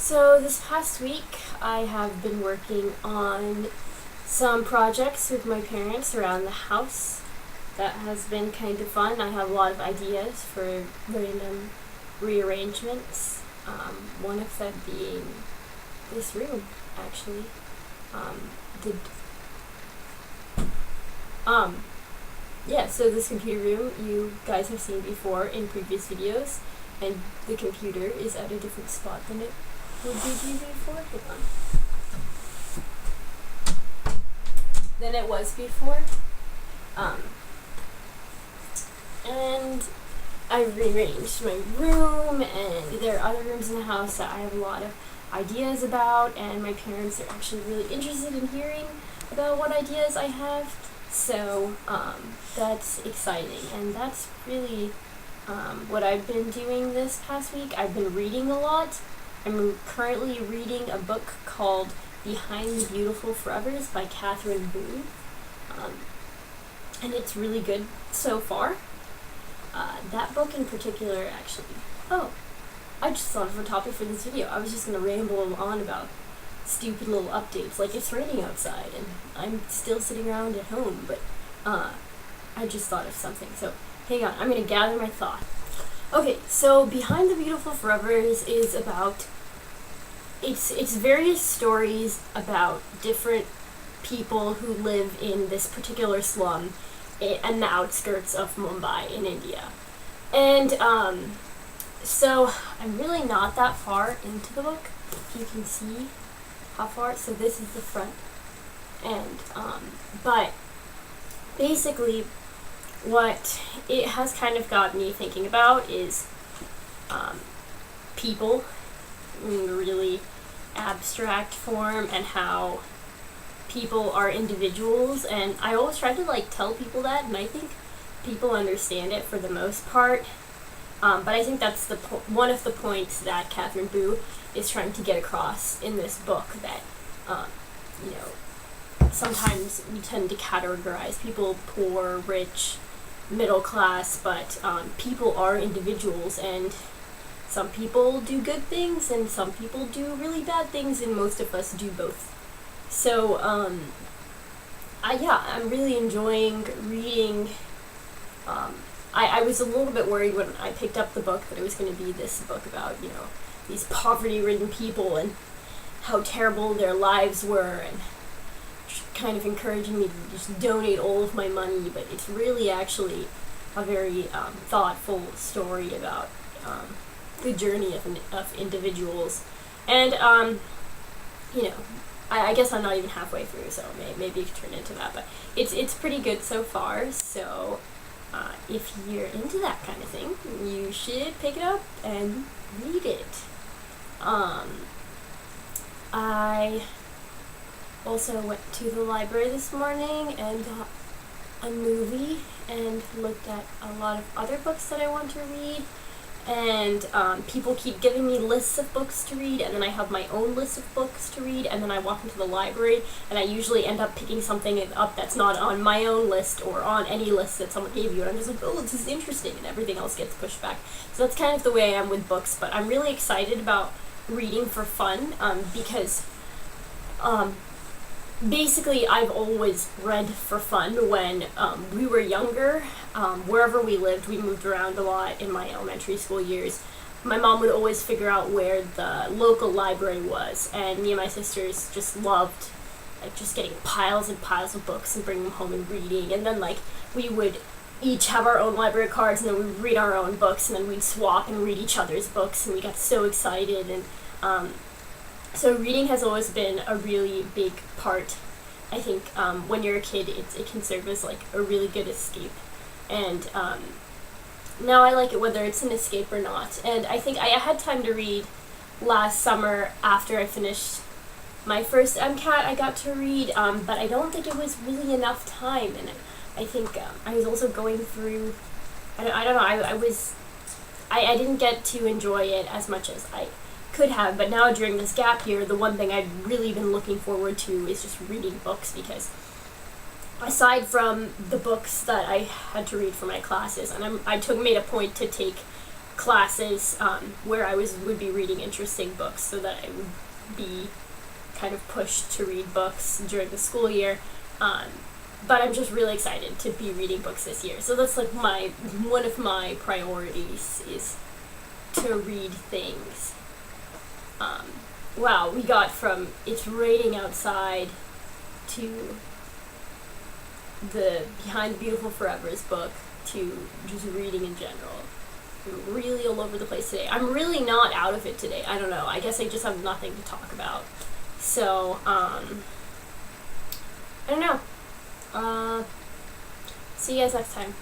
So this past week I have been working on some projects with my parents around the house. That has been kind of fun. I have a lot of ideas for random rearrangements. One of them being this room, actually. The Yeah, so this computer room you guys have seen before in previous videos, and the computer is at a different spot than it would be before. Hold on. Than it was before. And I rearranged my room, and there are other rooms in the house that I have a lot of ideas about, and my parents are actually really interested in hearing about what ideas I have. So that's exciting, and that's really what I've been doing this past week. I've been reading a lot. I'm currently reading a book called Behind the Beautiful Forevers by Catherine Boone, and it's really good so far. That book in particular, actually. Oh, I just thought of a topic for this video. I was just going to ramble on about stupid little updates, like it's raining outside and I'm still sitting around at home, but I just thought of something, so hang on, I'm gonna gather my thought. Okay, so Behind the Beautiful Forevers is about, it's various stories about different people who live in this particular slum and the outskirts of Mumbai in India. And so I'm really not that far into the book, if you can see how far. So this is the front, and but basically what it has kind of got me thinking about is people in a really abstract form, and how people are individuals. And I always try to tell people that, and I think people understand it for the most part. But I think that's one of the points that Catherine Boo is trying to get across in this book, that, sometimes we tend to categorize people poor, rich, middle class, but people are individuals, and some people do good things, and some people do really bad things, and most of us do both. So, I'm really enjoying reading. I was a little bit worried when I picked up the book that it was going to be this book about, these poverty-ridden people and how terrible their lives were, and kind of encouraging me to just donate all of my money. But it's really actually a very thoughtful story about the journey of individuals. And, I guess I'm not even halfway through, so maybe it could turn into that. But it's pretty good so far, so if you're into that kind of thing, you should pick it up and read it. I also went to the library this morning and got a movie and looked at a lot of other books that I want to read. And people keep giving me lists of books to read, and then I have my own list of books to read, and then I walk into the library, and I usually end up picking something up that's not on my own list or on any list that someone gave you, and I'm just like, oh, this is interesting, and everything else gets pushed back. So that's kind of the way I am with books, but I'm really excited about reading for fun, because basically I've always read for fun. When we were younger, wherever we lived, we moved around a lot in my elementary school years. My mom would always figure out where the local library was, and me and my sisters just loved just getting piles and piles of books and bringing them home and reading. And then we would each have our own library cards, and then we'd read our own books, and then we'd swap and read each other's books, and we got so excited. And so reading has always been a really big part. I think when you're a kid, it can serve as a really good escape. And now I like it whether it's an escape or not. And I think I had time to read last summer after I finished my first MCAT. I got to read, but I don't think it was really enough time. And I think I was also going through, I don't know, I didn't get to enjoy it as much as I could have. But now during this gap year, the one thing I've really been looking forward to is just reading books, because aside from the books that I had to read for my classes, and I made a point to take classes where I would be reading interesting books, so that I would be kind of pushed to read books during the school year. But I'm just really excited to be reading books this year. So that's like one of my priorities is to read things. Wow, we got from it's raining outside to the Behind the Beautiful Forevers book to just reading in general. I'm really all over the place today. I'm really not out of it today. I don't know. I guess I just have nothing to talk about. So, I don't know. See you guys next time.